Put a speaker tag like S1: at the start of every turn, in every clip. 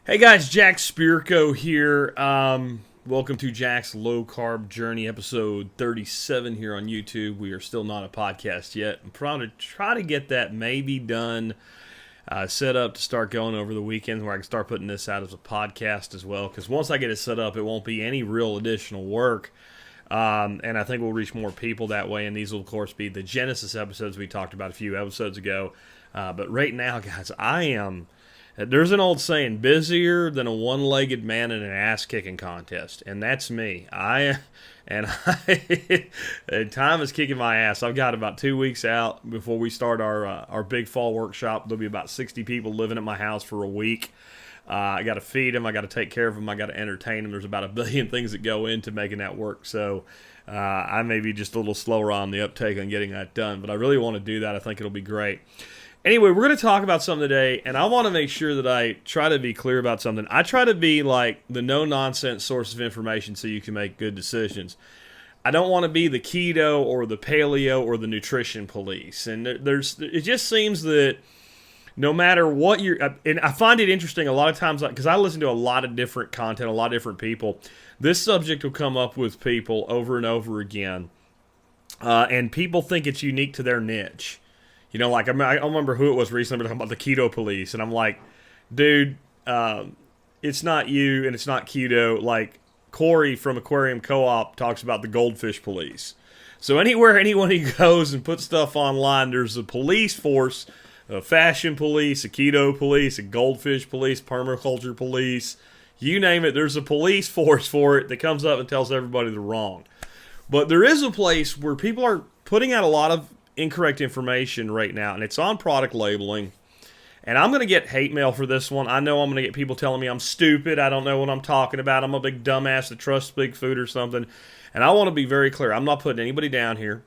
S1: Hey guys, Jack Spirko here. Welcome to Jack's Low Carb Journey, episode 37 here on YouTube. We are still not a podcast yet. I'm trying to get that maybe done, set up to start going over the weekend where I can start putting this out as a podcast as well. Because once I get it set up, it won't be any real additional work. And I think we'll reach more people that way. And these will, of course, be the Genesis episodes we talked about a few episodes ago. But right now, guys, there's an old saying, busier than a one-legged man in an ass-kicking contest, and that's me. And time is kicking my ass. I've got about 2 weeks out before we start our big fall workshop. There'll be about 60 people living at my house for a week. I got to feed them. I got to take care of them. I got to entertain them. There's about a billion things that go into making that work. So I may be just a little slower on the uptake on getting that done, but I really want to do that. I think it'll be great. Anyway, we're going to talk about something today, and I want to make sure that I try to be clear about something. I try to be like the no-nonsense source of information so you can make good decisions. I don't want to be the keto or the paleo or the nutrition police. And it just seems that no matter what and I find it interesting a lot of times, because I listen to a lot of different content, a lot of different people, this subject will come up with people over and over again, and people think it's unique to their niche. You know, like, I don't remember who it was recently, but talking about the keto police. And I'm like, dude, it's not you and it's not keto. Like, Corey from Aquarium Co-op talks about the goldfish police. So anywhere anyone goes and puts stuff online, there's a police force, a fashion police, a keto police, a goldfish police, permaculture police. You name it, there's a police force for it that comes up and tells everybody they're wrong. But there is a place where people are putting out a lot of incorrect information right now, and it's on product labeling. And I'm going to get hate mail for this one. I know I'm going to get people telling me I'm stupid, I don't know what I'm talking about, I'm a big dumbass that trusts big food or something. And I want to be very clear, I'm not putting anybody down here.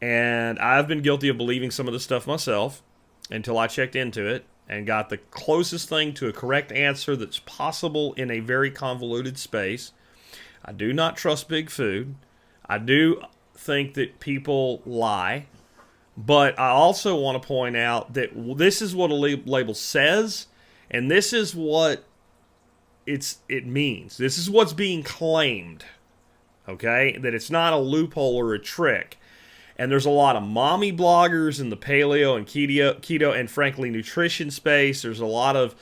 S1: And I've been guilty of believing some of this stuff myself until I checked into it and got the closest thing to a correct answer that's possible in a very convoluted space. I do not trust big food. I do think that people lie, but I also want to point out that this is what a label says, and this is what it means. This is what's being claimed, okay? That it's not a loophole or a trick. And there's a lot of mommy bloggers in the paleo and keto and frankly nutrition space. There's a lot of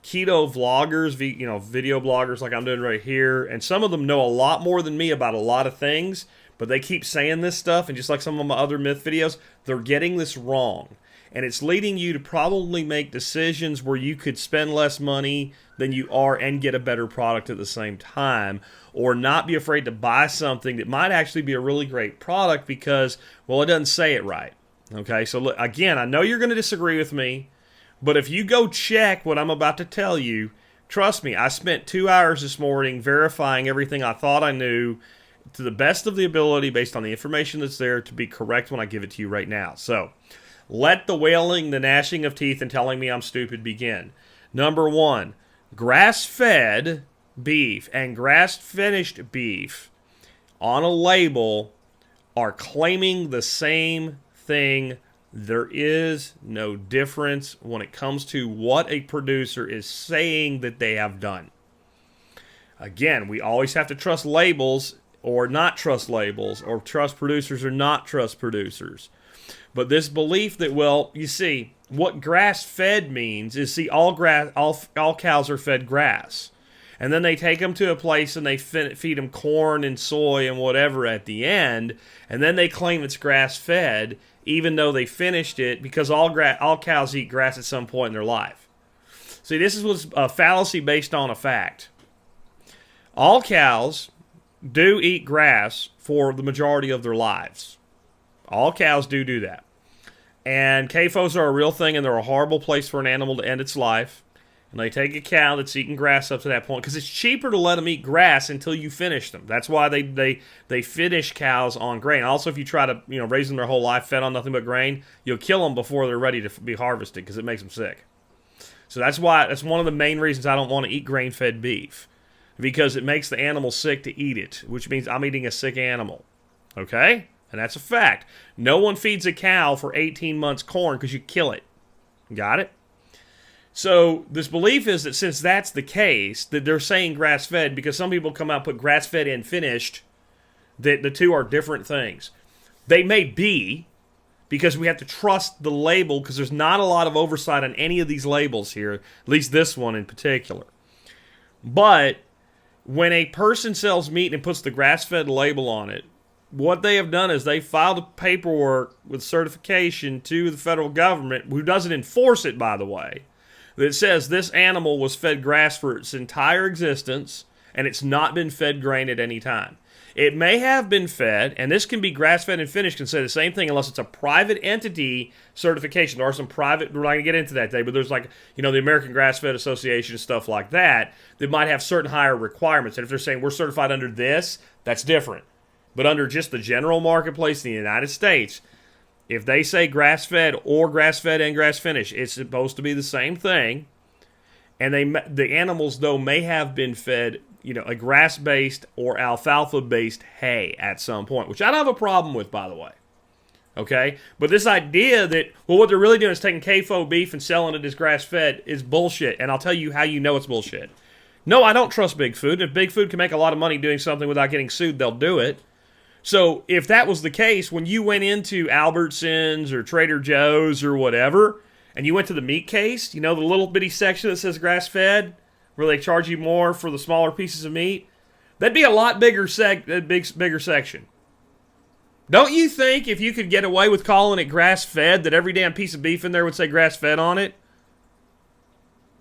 S1: keto vloggers, video bloggers like I'm doing right here, and some of them know a lot more than me about a lot of things. But they keep saying this stuff, and just like some of my other myth videos, they're getting this wrong. And it's leading you to probably make decisions where you could spend less money than you are and get a better product at the same time. Or not be afraid to buy something that might actually be a really great product because, well, it doesn't say it right. Okay, so look, again, I know you're going to disagree with me, but if you go check what I'm about to tell you, trust me, I spent 2 hours this morning verifying everything I thought I knew to the best of the ability based on the information that's there to be correct when I give it to you right now. So, let the wailing, the gnashing of teeth, and telling me I'm stupid begin. Number one, grass-fed beef and grass-finished beef on a label are claiming the same thing. There is no difference when it comes to what a producer is saying that they have done. Again, we always have to trust labels or not trust labels, or trust producers or not trust producers. But this belief that, well, you see, what grass-fed means is, all cows are fed grass. And then they take them to a place and they feed them corn and soy and whatever at the end, and then they claim it's grass-fed, even though they finished it, because all cows eat grass at some point in their life. See, this is a fallacy based on a fact. All cows do eat grass for the majority of their lives. All cows do that. And CAFOs are a real thing, and they're a horrible place for an animal to end its life. And they take a cow that's eating grass up to that point, because it's cheaper to let them eat grass until you finish them. That's why they finish cows on grain. Also, if you try to raise them their whole life fed on nothing but grain, you'll kill them before they're ready to be harvested, because it makes them sick. So that's one of the main reasons I don't want to eat grain-fed beef. Because it makes the animal sick to eat it, which means I'm eating a sick animal. Okay? And that's a fact. No one feeds a cow for 18 months corn because you kill it. Got it? So this belief is that since that's the case, that they're saying grass-fed because some people come out and put grass-fed and finished, that the two are different things. They may be, because we have to trust the label because there's not a lot of oversight on any of these labels here, at least this one in particular. But when a person sells meat and puts the grass-fed label on it, what they have done is they filed a paperwork with certification to the federal government, who doesn't enforce it, by the way, that says this animal was fed grass for its entire existence and it's not been fed grain at any time. It may have been fed, and this can be grass-fed and finished, can say the same thing unless it's a private entity certification. There are some private, we're not going to get into that today, but there's like, the American Grass-Fed Association and stuff like that might have certain higher requirements. And if they're saying we're certified under this, that's different. But under just the general marketplace in the United States, if they say grass-fed or grass-fed and grass-finished, it's supposed to be the same thing. And the animals, though, may have been fed a grass-based or alfalfa-based hay at some point, which I don't have a problem with, by the way. Okay? But this idea that, what they're really doing is taking CAFO beef and selling it as grass-fed is bullshit, and I'll tell you how you know it's bullshit. No, I don't trust Big Food. If Big Food can make a lot of money doing something without getting sued, they'll do it. So if that was the case, when you went into Albertsons or Trader Joe's or whatever, and you went to the meat case, the little bitty section that says grass-fed, where they charge you more for the smaller pieces of meat, that'd be a lot bigger section. Don't you think if you could get away with calling it grass-fed, that every damn piece of beef in there would say grass-fed on it?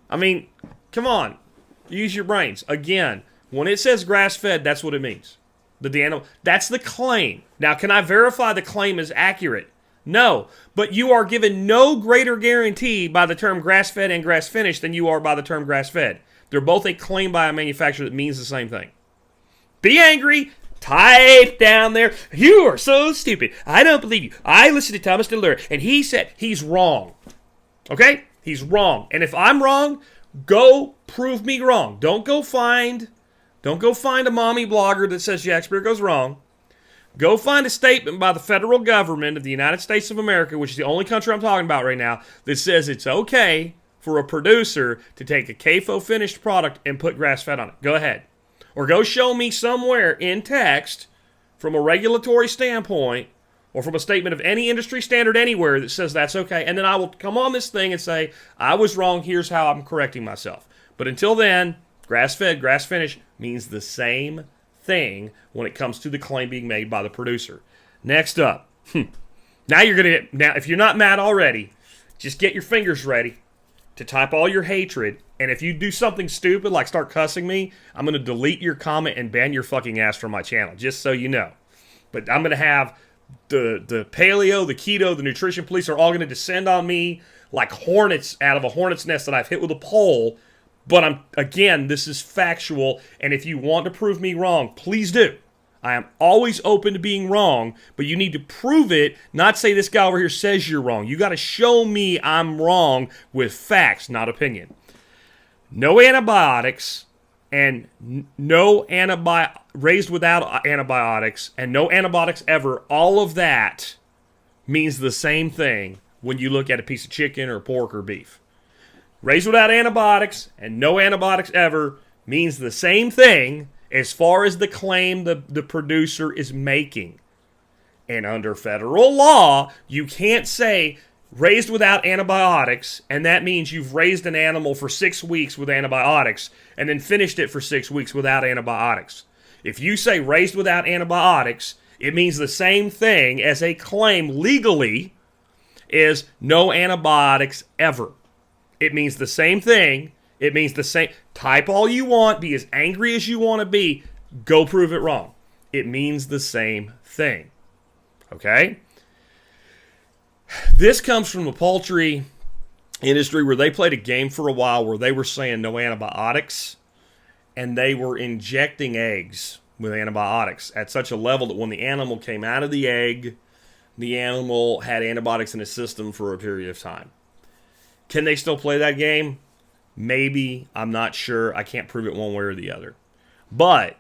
S1: I mean, come on. Use your brains. Again, when it says grass-fed, that's what it means. That's the claim. Now, can I verify the claim is accurate? No, but you are given no greater guarantee by the term grass-fed and grass-finished than you are by the term grass-fed. They're both a claim by a manufacturer that means the same thing. Be angry. Type down there. You are so stupid. I don't believe you. I listened to Thomas DeLure, and he said he's wrong. Okay? He's wrong. And if I'm wrong, go prove me wrong. Don't go find a mommy blogger that says Jack Spirko's wrong. Go find a statement by the federal government of the United States of America, which is the only country I'm talking about right now, that says it's okay for a producer to take a CAFO finished product and put grass-fed on it. Go ahead. Or go show me somewhere in text from a regulatory standpoint or from a statement of any industry standard anywhere that says that's okay. And then I will come on this thing and say, I was wrong, here's how I'm correcting myself. But until then, grass-fed, grass-finished means the same thing when it comes to the claim being made by the producer. Next up. Now if you're not mad already, just get your fingers ready to type all your hatred, and if you do something stupid like start cussing me, I'm going to delete your comment and ban your fucking ass from my channel, just so you know. But I'm going to have the paleo, the keto, the nutrition police are all going to descend on me like hornets out of a hornet's nest that I've hit with a pole. But this is factual, and if you want to prove me wrong, please do. I am always open to being wrong, but you need to prove it, not say this guy over here says you're wrong. You got to show me I'm wrong with facts, not opinion. No antibiotics and raised without antibiotics and no antibiotics ever, all of that means the same thing when you look at a piece of chicken or pork or beef. Raised without antibiotics and no antibiotics ever means the same thing as far as the claim the producer is making. And under federal law, you can't say raised without antibiotics, and that means you've raised an animal for 6 weeks with antibiotics and then finished it for 6 weeks without antibiotics. If you say raised without antibiotics, it means the same thing as a claim legally is no antibiotics ever. It means the same thing. It means the same. Type all you want. Be as angry as you want to be. Go prove it wrong. It means the same thing. Okay? This comes from the poultry industry where they played a game for a while where they were saying no antibiotics, and they were injecting eggs with antibiotics at such a level that when the animal came out of the egg, the animal had antibiotics in its system for a period of time. Can they still play that game? Maybe. I'm not sure. I can't prove it one way or the other. But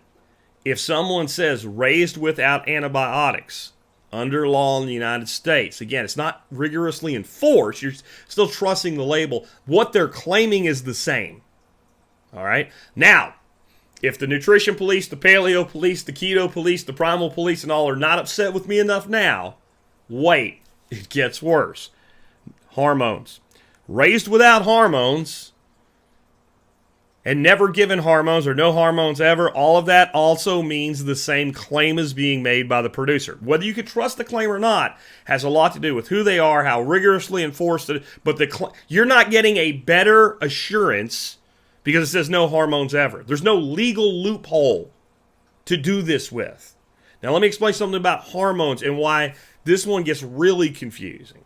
S1: if someone says raised without antibiotics, under law in the United States. Again, it's not rigorously enforced. You're still trusting the label. What they're claiming is the same. All right? Now, if the nutrition police, the paleo police, the keto police, the primal police, and all are not upset with me enough now, wait, it gets worse. Hormones. Raised without hormones and never given hormones or no hormones ever, all of that also means the same claim is being made by the producer. Whether you can trust the claim or not has a lot to do with who they are, how rigorously enforced it, but you're not getting a better assurance because it says no hormones ever. There's no legal loophole to do this with. Now let me explain something about hormones and why this one gets really confusing.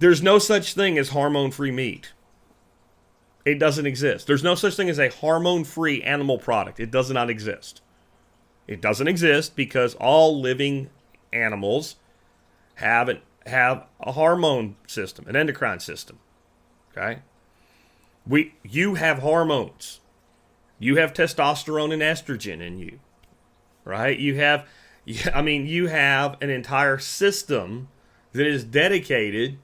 S1: There's no such thing as hormone-free meat. It doesn't exist. There's no such thing as a hormone-free animal product. It does not exist. It doesn't exist because all living animals have a hormone system, an endocrine system. Okay? You have hormones. You have testosterone and estrogen in you. Right? You have an entire system that is dedicated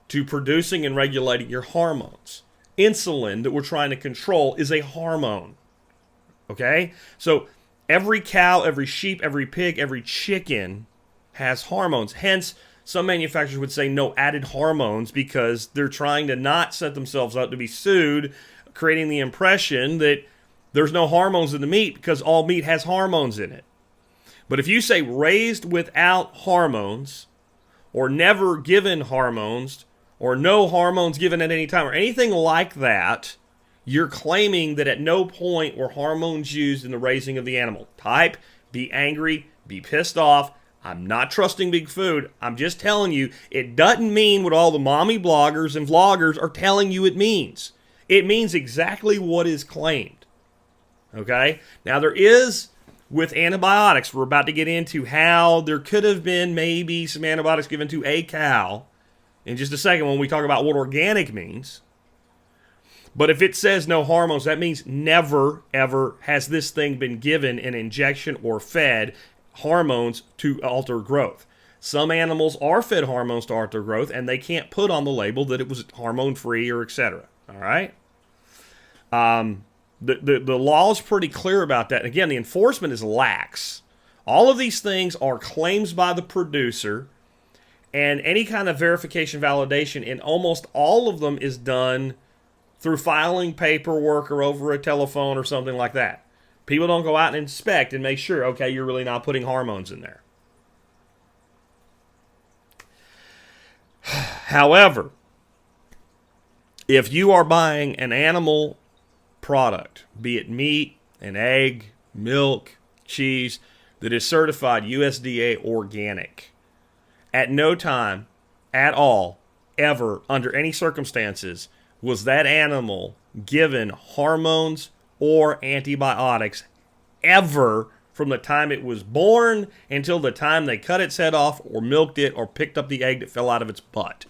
S1: to producing and regulating your hormones. Insulin that we're trying to control is a hormone. Okay? So every cow, every sheep, every pig, every chicken has hormones. Hence, some manufacturers would say no added hormones because they're trying to not set themselves up to be sued, creating the impression that there's no hormones in the meat because all meat has hormones in it. But if you say raised without hormones or never given hormones, or no hormones given at any time, or anything like that, you're claiming that at no point were hormones used in the raising of the animal. Type, be angry, be pissed off. I'm not trusting big food. I'm just telling you, it doesn't mean what all the mommy bloggers and vloggers are telling you it means. It means exactly what is claimed. Okay? Now there is, with antibiotics, we're about to get into how there could have been maybe some antibiotics given to a cow in just a second when we talk about what organic means. But if it says no hormones, that means never, ever has this thing been given an injection or fed hormones to alter growth. Some animals are fed hormones to alter growth, and they can't put on the label that it was hormone-free or etc. All right? The law is pretty clear about that. And again, the enforcement is lax. All of these things are claims by the producer, and any kind of verification, validation, and almost all of them is done through filing paperwork or over a telephone or something like that. People don't go out and inspect and make sure, okay, you're really not putting hormones in there. However, if you are buying an animal product, be it meat, an egg, milk, cheese, that is certified USDA organic, at no time at all, ever, under any circumstances, was that animal given hormones or antibiotics ever from the time it was born until the time they cut its head off or milked it or picked up the egg that fell out of its butt.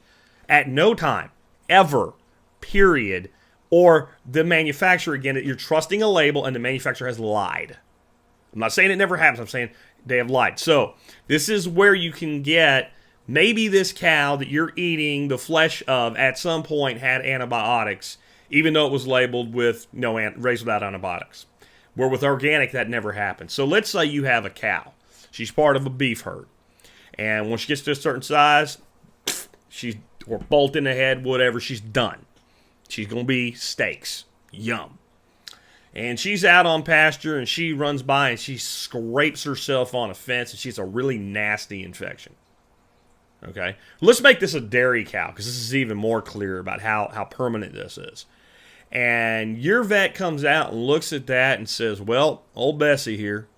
S1: At no time, ever, period. Or the manufacturer, again, you're trusting a label and the manufacturer has lied. I'm not saying it never happens. I'm saying they have lied. So this is where you can get maybe this cow that you're eating the flesh of at some point had antibiotics, even though it was labeled with raised without antibiotics. Where with organic, that never happens. So let's say you have a cow. She's part of a beef herd. And when she gets to a certain size, or bolt in the head, whatever, she's done. She's going to be steaks. Yum. And she's out on pasture and she runs by and she scrapes herself on a fence and she has a really nasty infection. Okay? Let's make this a dairy cow because this is even more clear about how permanent this is. And your vet comes out and looks at that and says, well, old Bessie here,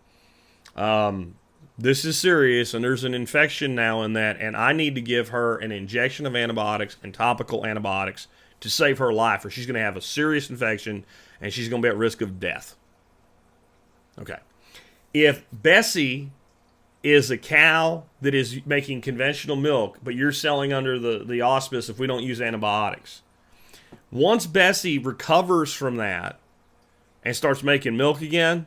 S1: this is serious and there's an infection now in that and I need to give her an injection of antibiotics and topical antibiotics to save her life or she's going to have a serious infection and she's going to be at risk of death. Okay. If Bessie is a cow that is making conventional milk, but you're selling under the auspice if we don't use antibiotics, once Bessie recovers from that and starts making milk again,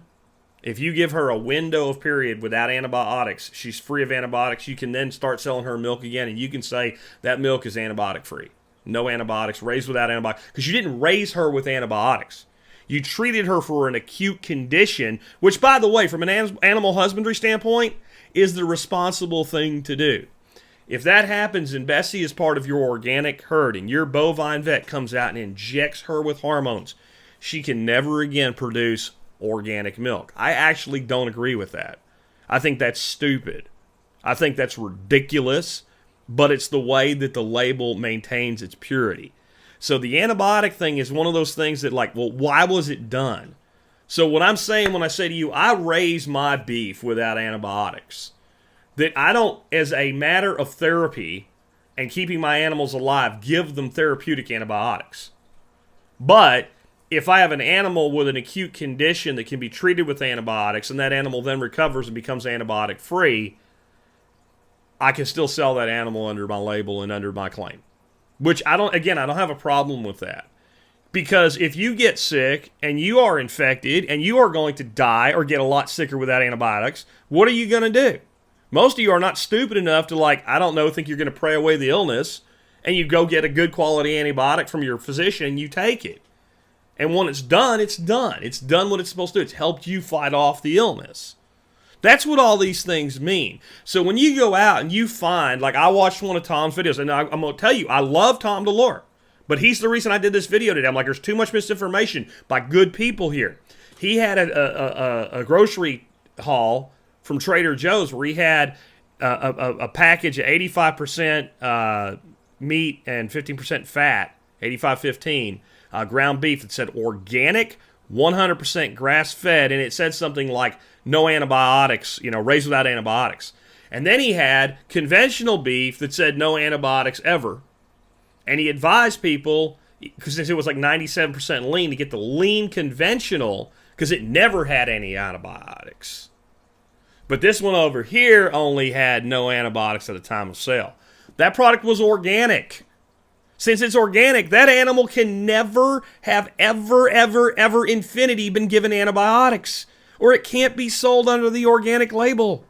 S1: If you give her a window of period without antibiotics, she's free of antibiotics, you can then start selling her milk again, and you can say that milk is antibiotic free. No antibiotics, raised without antibiotics. Because you didn't raise her with antibiotics. You treated her for an acute condition, which, by the way, from an animal husbandry standpoint, is the responsible thing to do. If that happens and Bessie is part of your organic herd and your bovine vet comes out and injects her with hormones, she can never again produce organic milk. I actually don't agree with that. I think that's stupid. I think that's ridiculous, but it's the way that the label maintains its purity. So the antibiotic thing is one of those things that, like, well, why was it done? So what I'm saying when I say to you, I raise my beef without antibiotics, that I don't, as a matter of therapy and keeping my animals alive, give them therapeutic antibiotics. But if I have an animal with an acute condition that can be treated with antibiotics and that animal then recovers and becomes antibiotic free, I can still sell that animal under my label and under my claim. Which I don't have a problem with that. Because if you get sick and you are infected and you are going to die or get a lot sicker without antibiotics, what are you going to do? Most of you are not stupid enough to, think you're going to pray away the illness, and you go get a good quality antibiotic from your physician and you take it. And when it's done, it's done. It's done what it's supposed to do. It's helped you fight off the illness. That's what all these things mean. So when you go out and you find, I watched one of Tom's videos, and I'm going to tell you, I love Tom DeLore, but he's the reason I did this video today. I'm like, there's too much misinformation by good people here. He had a grocery haul from Trader Joe's where he had a package of 85% meat and 15% fat, 85-15, ground beef that said organic, 100% grass-fed, and it said something like no antibiotics, raised without antibiotics. And then he had conventional beef that said no antibiotics ever. And he advised people, because it was 97% lean, to get the lean conventional because it never had any antibiotics. But this one over here only had no antibiotics at the time of sale. That product was organic. Since it's organic, that animal can never have ever infinity been given antibiotics, or it can't be sold under the organic label.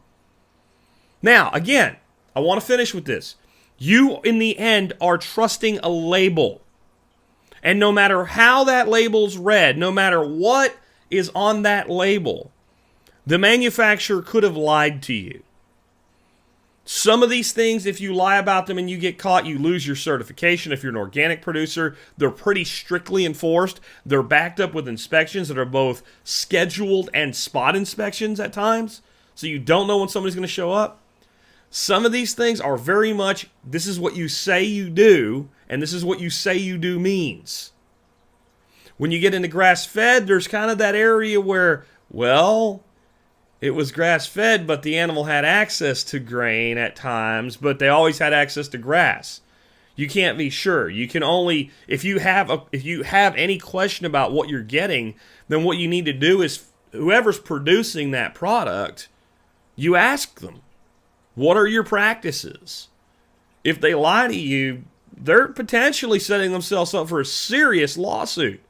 S1: Now, again, I want to finish with this. You, in the end, are trusting a label. And no matter how that label's read, no matter what is on that label, the manufacturer could have lied to you. Some of these things, if you lie about them and you get caught, you lose your certification. If you're an organic producer, they're pretty strictly enforced. They're backed up with inspections that are both scheduled and spot inspections at times, so you don't know when somebody's going to show up. Some of these things are very much, this is what you say you do, and this is what you say you do means. When you get into grass-fed, there's kind of that area where, well, it was grass-fed, but the animal had access to grain at times, but they always had access to grass. You can't be sure. You can only, if you have any question about what you're getting, then what you need to do is, whoever's producing that product, you ask them, what are your practices? If they lie to you, they're potentially setting themselves up for a serious lawsuit.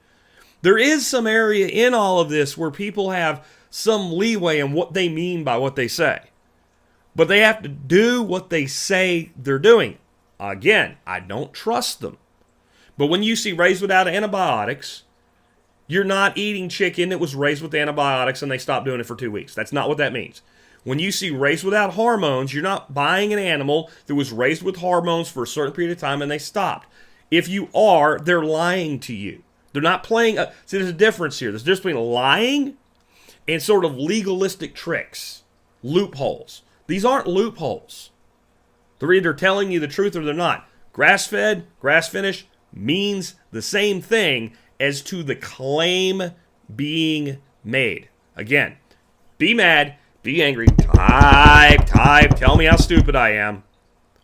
S1: There is some area in all of this where people have some leeway in what they mean by what they say. But they have to do what they say they're doing. Again, I don't trust them. But when you see raised without antibiotics, you're not eating chicken that was raised with antibiotics and they stopped doing it for 2 weeks. That's not what that means. When you see raised without hormones, you're not buying an animal that was raised with hormones for a certain period of time and they stopped. If you are, they're lying to you. They're not playing. See, there's a difference here. There's a difference between lying and sort of legalistic tricks, loopholes. These aren't loopholes. They're either telling you the truth or they're not. Grass-fed, grass-finished means the same thing as to the claim being made. Again, be mad, be angry, type, tell me how stupid I am.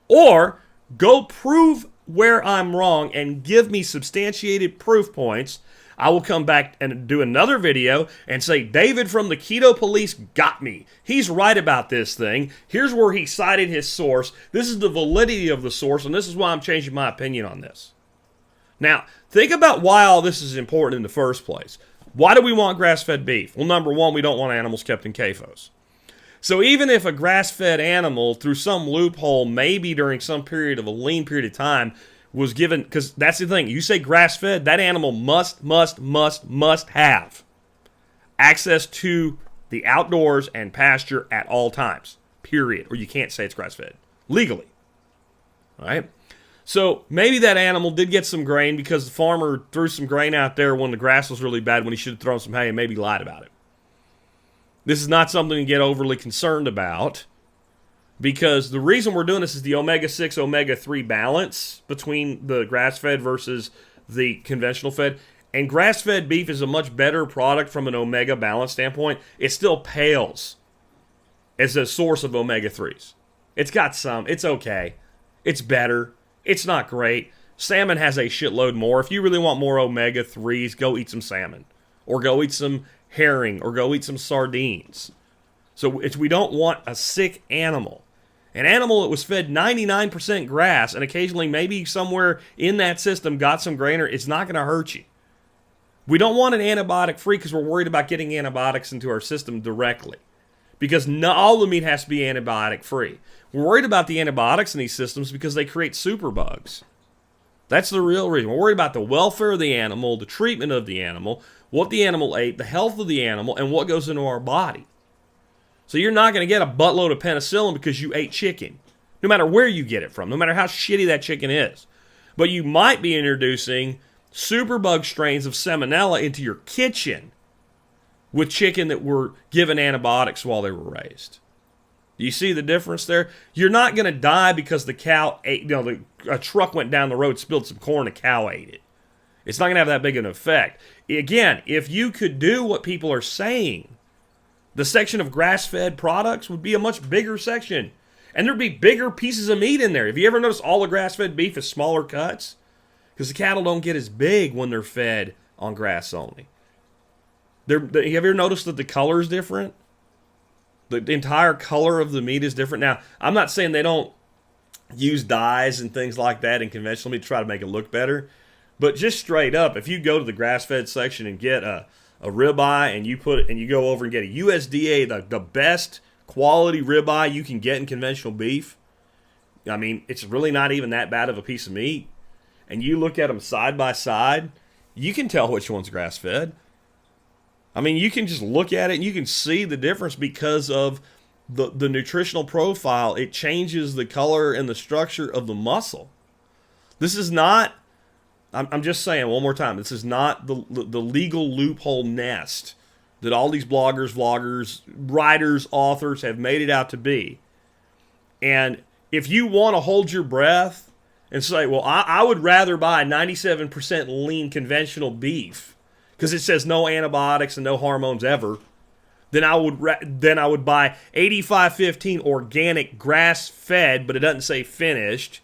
S1: Or go prove where I'm wrong and give me substantiated proof points. I will come back and do another video and say, David from the Keto Police got me. He's right about this thing. Here's where he cited his source. This is the validity of the source, and this is why I'm changing my opinion on this. Now, think about why all this is important in the first place. Why do we want grass-fed beef? Well, number one, we don't want animals kept in CAFOs. So even if a grass-fed animal, through some loophole, maybe during some period of a lean period of time, was given, because that's the thing, you say grass-fed, that animal must have access to the outdoors and pasture at all times, period. Or you can't say it's grass-fed, legally. All right? So maybe that animal did get some grain because the farmer threw some grain out there when the grass was really bad, when he should have thrown some hay, and maybe lied about it. This is not something to get overly concerned about, because the reason we're doing this is the omega-6, omega-3 balance between the grass-fed versus the conventional fed. And grass-fed beef is a much better product from an omega balance standpoint. It still pales as a source of omega-3s. It's got some. It's okay. It's better. It's not great. Salmon has a shitload more. If you really want more omega-3s, go eat some salmon. Or go eat some herring. Or go eat some sardines. So we don't want a sick animal. An animal that was fed 99% grass and occasionally maybe somewhere in that system got some grain, it's not going to hurt you. We don't want an antibiotic free because we're worried about getting antibiotics into our system directly. Because not all the meat has to be antibiotic free. We're worried about the antibiotics in these systems because they create superbugs. That's the real reason. We're worried about the welfare of the animal, the treatment of the animal, what the animal ate, the health of the animal, and what goes into our body. So you're not going to get a buttload of penicillin because you ate chicken, no matter where you get it from, no matter how shitty that chicken is. But you might be introducing superbug strains of salmonella into your kitchen with chicken that were given antibiotics while they were raised. Do you see the difference there? You're not going to die because the cow ate, a truck went down the road, spilled some corn, a cow ate it. It's not going to have that big an effect. Again, if you could do what people are saying, the section of grass-fed products would be a much bigger section. And there'd be bigger pieces of meat in there. Have you ever noticed all the grass-fed beef is smaller cuts? Because the cattle don't get as big when they're fed on grass only. Have you ever noticed that the color is different? The entire color of the meat is different. Now, I'm not saying they don't use dyes and things like that in conventional meat to try to make it look better. But just straight up, if you go to the grass-fed section and get a ribeye and you go over and get a USDA, the best quality ribeye you can get in conventional beef, I mean, it's really not even that bad of a piece of meat. And you look at them side by side, you can tell which one's grass-fed. I mean, you can just look at it and you can see the difference because of the nutritional profile. It changes the color and the structure of the muscle. This is not, I'm just saying one more time, this is not the legal loophole nest that all these bloggers, vloggers, writers, authors have made it out to be. And if you want to hold your breath and say, well, I would rather buy 97% lean conventional beef because it says no antibiotics and no hormones ever, then I would buy 8515 organic grass-fed, but it doesn't say finished,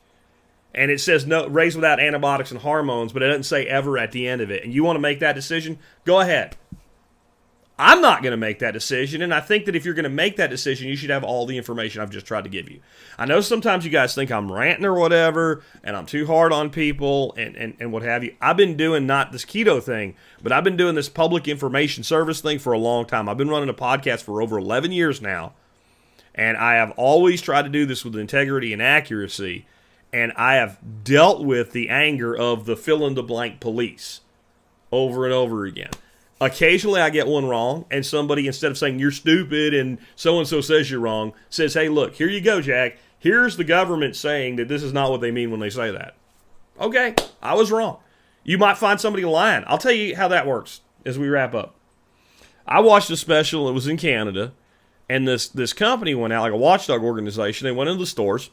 S1: and it says no raised without antibiotics and hormones, but it doesn't say ever at the end of it. And you want to make that decision? Go ahead. I'm not going to make that decision, and I think that if you're going to make that decision, you should have all the information I've just tried to give you. I know sometimes you guys think I'm ranting or whatever, and I'm too hard on people and what have you. I've been doing not this keto thing, but I've been doing this public information service thing for a long time. I've been running a podcast for over 11 years now, and I have always tried to do this with integrity and accuracy, and I have dealt with the anger of the fill-in-the-blank police over and over again. Occasionally I get one wrong, and somebody, instead of saying, you're stupid and so-and-so says you're wrong, says, hey, look, here you go, Jack. Here's the government saying that this is not what they mean when they say that. Okay, I was wrong. You might find somebody lying. I'll tell you how that works as we wrap up. I watched a special. It was in Canada, and this company went out, like a watchdog organization. They went into the stores,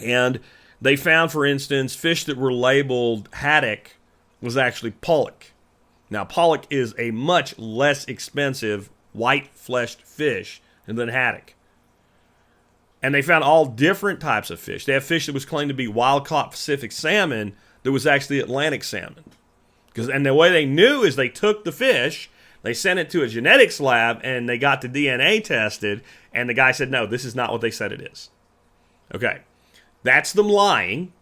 S1: and they found, for instance, fish that were labeled haddock was actually pollock. Now, pollock is a much less expensive white-fleshed fish than haddock. And they found all different types of fish. They have fish that was claimed to be wild-caught Pacific salmon that was actually Atlantic salmon. And the way they knew is they took the fish, they sent it to a genetics lab, and they got the DNA tested, and the guy said, no, this is not what they said it is. Okay, that's them lying.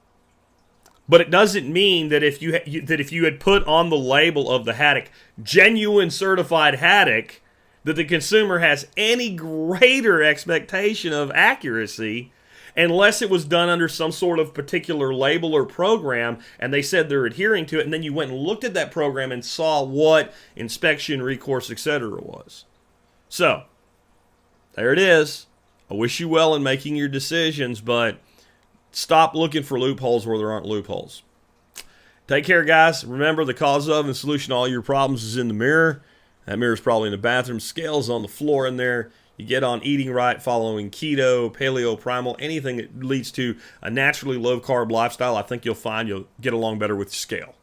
S1: But it doesn't mean that if you had put on the label of the haddock genuine certified haddock, that the consumer has any greater expectation of accuracy, unless it was done under some sort of particular label or program and they said they're adhering to it, and then you went and looked at that program and saw what inspection, recourse, etc. was. So, there it is. I wish you well in making your decisions, but stop looking for loopholes where there aren't loopholes. Take care, guys. Remember, the cause of and solution to all your problems is in the mirror. That mirror's probably in the bathroom. Scale's on the floor in there. You get on eating right, following keto, paleo, primal, anything that leads to a naturally low-carb lifestyle, I think you'll find you'll get along better with scale.